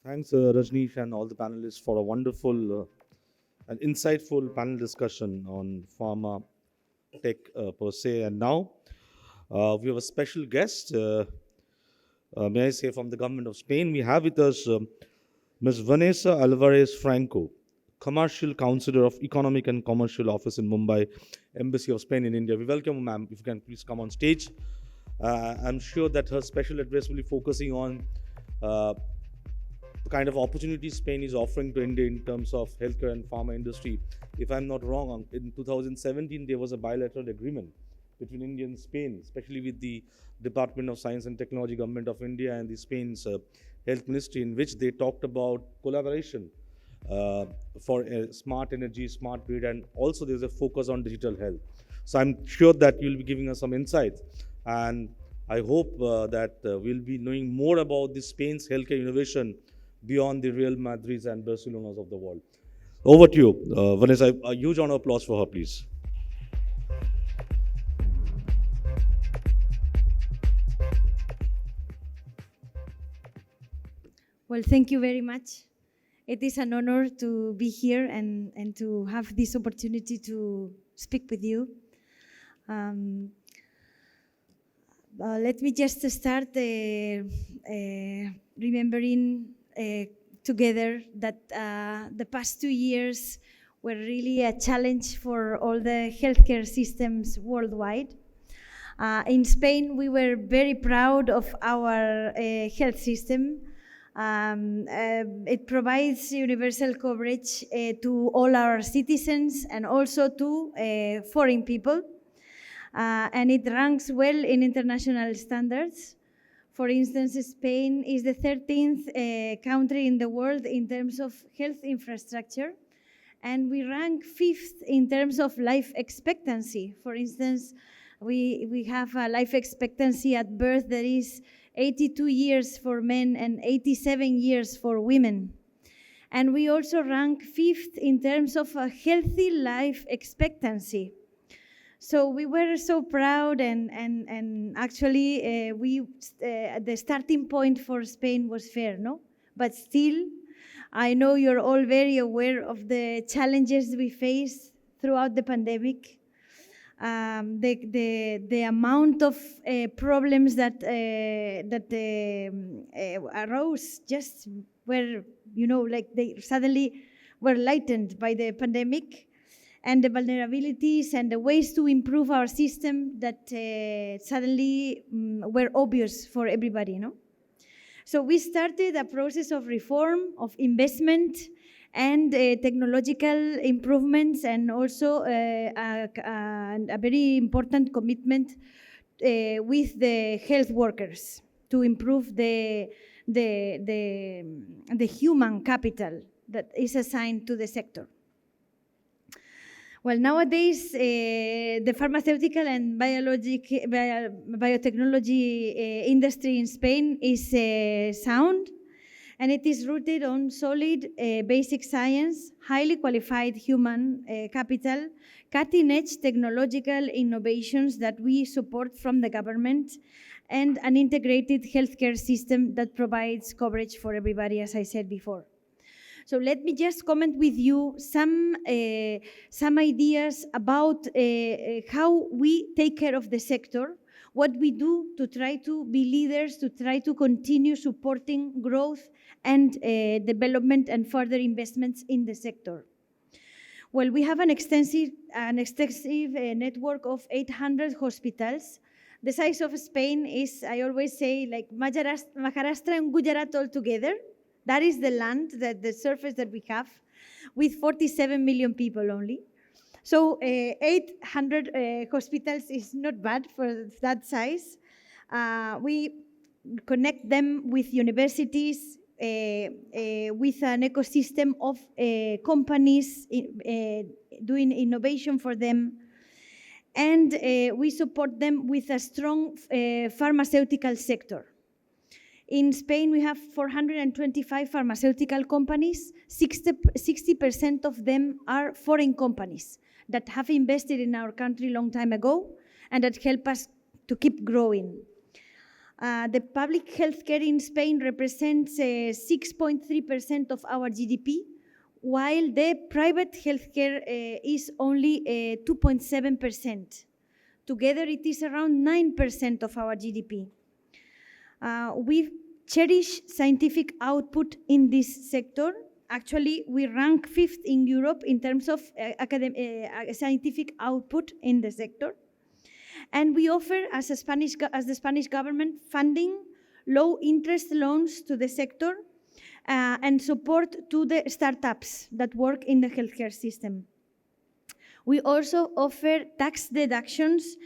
Thanks, Rajneesh, and all the panelists for a wonderful and insightful panel discussion on pharma tech per se. And now we have a special guest, may I say, from the government of Spain. We have with us Ms. Vanesa Alvarez Franco, Commercial Counsellor of Economic and Commercial Office in Mumbai, Embassy of Spain in India. We welcome you, ma'am. If you can please come on stage. I'm sure that her special address will be focusing on the kind of opportunities Spain is offering to India in terms of healthcare and pharma industry. If I'm not wrong, in 2017 there was a bilateral agreement between India and Spain, especially with the Department of Science and Technology, Government of India, and the Spain's Health Ministry, in which they talked about collaboration for smart energy, smart grid, and also there's a focus on digital health. So I'm sure that you'll be giving us some insights, and I hope that we'll be knowing more about the Spain's healthcare innovation beyond the Real Madrids and Barcelonas of the world. Over to you, Vanessa. A huge round of applause for her, please. Well, thank you very much. It is an honor to be here and to have this opportunity to speak with you. Let me just start remembering together that the past 2 years were really a challenge for all the healthcare systems worldwide. In Spain, we were very proud of our health system. It provides universal coverage to all our citizens and also to foreign people. And it ranks well in international standards. For instance, Spain is the 13th country in the world in terms of health infrastructure. And we rank 5th in terms of life expectancy. For instance, we have a life expectancy at birth that is 82 years for men and 87 years for women. And we also rank 5th in terms of a healthy life expectancy. So we were so proud, and actually the starting point for Spain was fair, no? But still, I know you're all very aware of the challenges we faced throughout the pandemic. The amount of problems that arose just were, like they suddenly were lightened by the pandemic, and the vulnerabilities and the ways to improve our system that suddenly were obvious for everybody, no? So we started a process of reform, of investment, and technological improvements, and also a very important commitment with the health workers to improve the human capital that is assigned to the sector. Well, nowadays, the pharmaceutical and biotechnology industry in Spain is sound, and it is rooted on solid basic science, highly qualified human capital, cutting-edge technological innovations that we support from the government, and an integrated healthcare system that provides coverage for everybody, as I said before. So let me just comment with you some ideas about how we take care of the sector, what we do to try to be leaders, to try to continue supporting growth and development and further investments in the sector. Well, we have an extensive network of 800 hospitals. The size of Spain is, I always say, like Maharashtra and Gujarat all together. That is the land, the surface that we have, with 47 million people only. So 800 hospitals is not bad for that size. We connect them with universities, with an ecosystem of companies doing innovation for them. And we support them with a strong pharmaceutical sector. In Spain, we have 425 pharmaceutical companies. 60% of them are foreign companies that have invested in our country a long time ago and that help us to keep growing. The public healthcare in Spain represents 6.3% of our GDP, while the private healthcare is only 2.7%. Together, it is around 9% of our GDP. We cherish scientific output in this sector. Actually, we rank 5th in Europe in terms of scientific output in the sector. And we offer, as the Spanish government, funding, low-interest loans to the sector, and support to the startups that work in the healthcare system. We also offer tax deductions.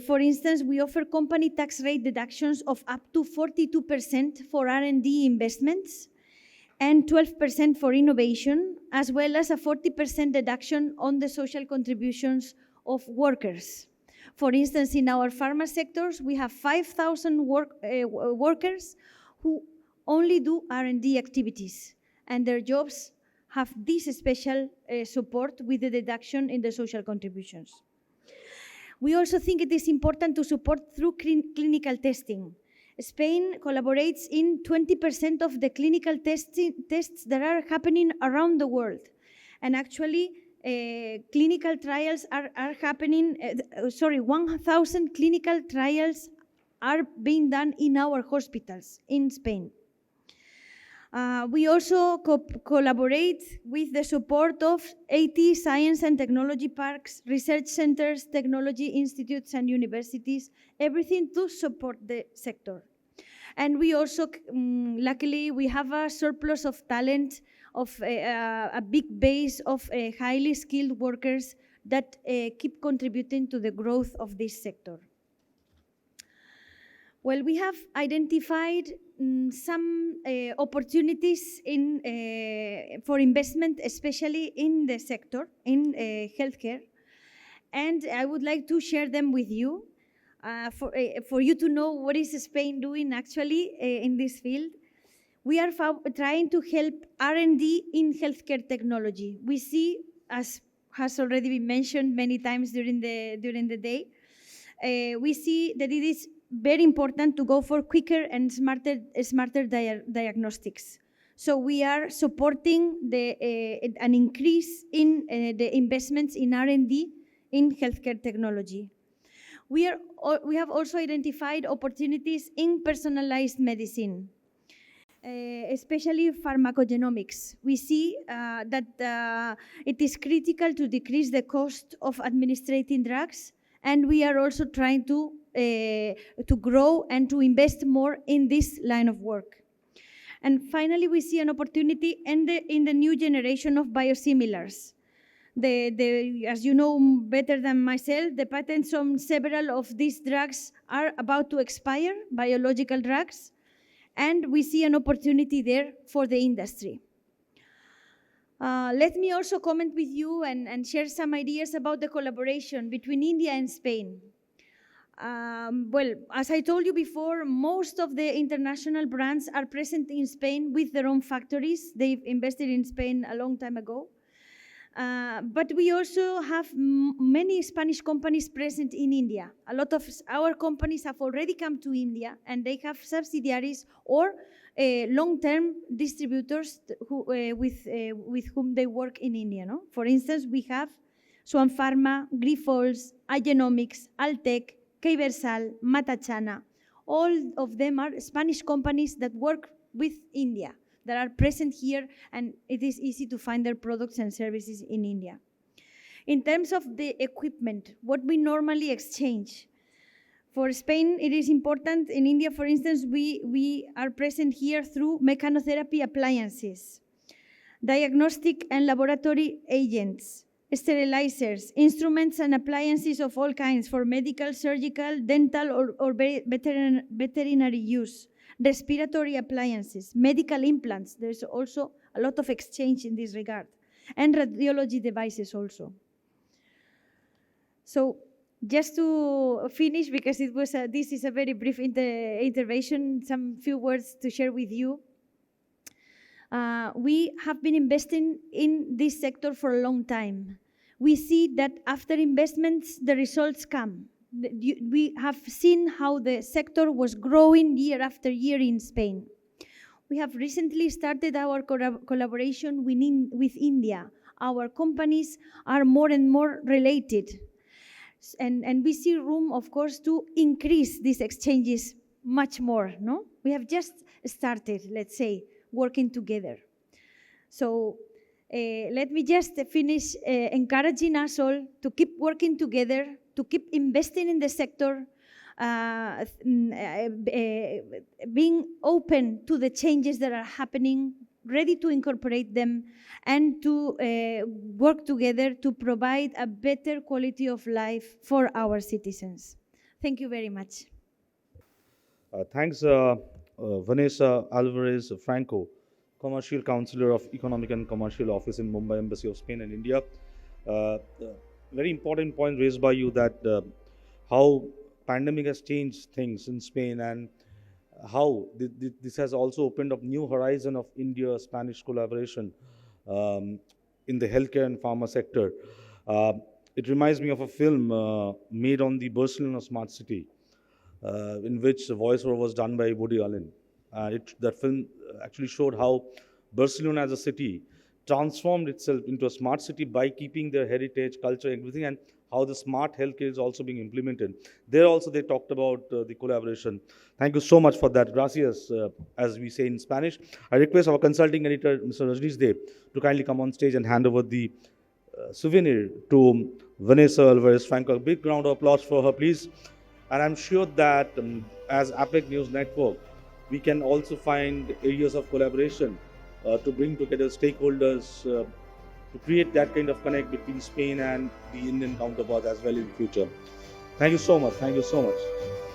For instance, we offer company tax rate deductions of up to 42% for R&D investments and 12% for innovation, as well as a 40% deduction on the social contributions of workers. For instance, in our pharma sectors, we have 5,000 workers who only do R&D activities, and their jobs have this special support with the deduction in the social contributions. We also think it is important to support through clinical testing. Spain collaborates in 20% of the clinical tests that are happening around the world. And actually, clinical trials are happening, 1,000 clinical trials are being done in our hospitals in Spain. We also collaborate with the support of 80 science and technology parks, research centers, technology institutes, and universities, everything to support the sector. And we also, luckily, we have a surplus of talent, of a big base of highly skilled workers that keep contributing to the growth of this sector. Well, we have identified some opportunities for investment, especially in the sector, in healthcare, and I would like to share them with you for you to know what is Spain doing actually in this field. We are trying to help R&D in healthcare technology. We see, as has already been mentioned many times during the day, we see that it is very important to go for quicker and smarter diagnostics. So we are supporting an increase in the investments in R&D in healthcare technology. We have also identified opportunities in personalized medicine, especially pharmacogenomics. We see that it is critical to decrease the cost of administering drugs, and we are also trying to grow and to invest more in this line of work. And finally, we see an opportunity in the new generation of biosimilars. As you know better than myself, the patents on several of these drugs are about to expire, biological drugs, and we see an opportunity there for the industry. Let me also comment with you and share some ideas about the collaboration between India and Spain. Well, as I told you before, most of the international brands are present in Spain with their own factories. They've invested in Spain a long time ago. But we also have many Spanish companies present in India. A lot of our companies have already come to India, and they have subsidiaries or long-term distributors with whom they work in India. No? For instance, we have Swan Pharma, Grifols, Agenomics, HealthTech, Keiversal, Matachana. All of them are Spanish companies that work with India, that are present here, and it is easy to find their products and services in India. In terms of the equipment, what we normally exchange. For Spain, it is important. In India, for instance, we are present here through mechanotherapy appliances, diagnostic and laboratory agents, sterilizers, instruments and appliances of all kinds for medical, surgical, dental, or veterinary use, respiratory appliances, medical implants. There's also a lot of exchange in this regard, and radiology devices also. So just to finish, because this is a very brief intervention, some few words to share with you. We have been investing in this sector for a long time. We see that after investments, the results come. We have seen how the sector was growing year after year in Spain. We have recently started our collaboration with India. Our companies are more and more related. And we see room, of course, to increase these exchanges much more, no? We have just started, let's say, working together. So let me just finish encouraging us all to keep working together, to keep investing in the sector, being open to the changes that are happening, ready to incorporate them, and to work together to provide a better quality of life for our citizens. Thank you very much. Thanks, Vanesa, Alvarez, Franco, Commercial Counsellor of Economic and Commercial Office in Mumbai Embassy of Spain and India. Very important point raised by you that how pandemic has changed things in Spain, and how this has also opened up new horizon of India-Spanish collaboration in the healthcare and pharma sector. It reminds me of a film made on the Barcelona smart city, in which the voiceover was done by Woody Allen. That film actually showed how Barcelona as a city transformed itself into a smart city by keeping their heritage, culture, everything, and how the smart healthcare is also being implemented. There also they talked about the collaboration. Thank you so much for that. Gracias, as we say in Spanish. I request our consulting editor, Mr. Rajnish Dev, to kindly come on stage and hand over the souvenir to Vanesa Alvarez Franco. A big round of applause for her, please. And I'm sure that as APAC News Network, we can also find areas of collaboration to bring together stakeholders to create that kind of connect between Spain and the Indian counterparts as well in the future. Thank you so much. Thank you so much.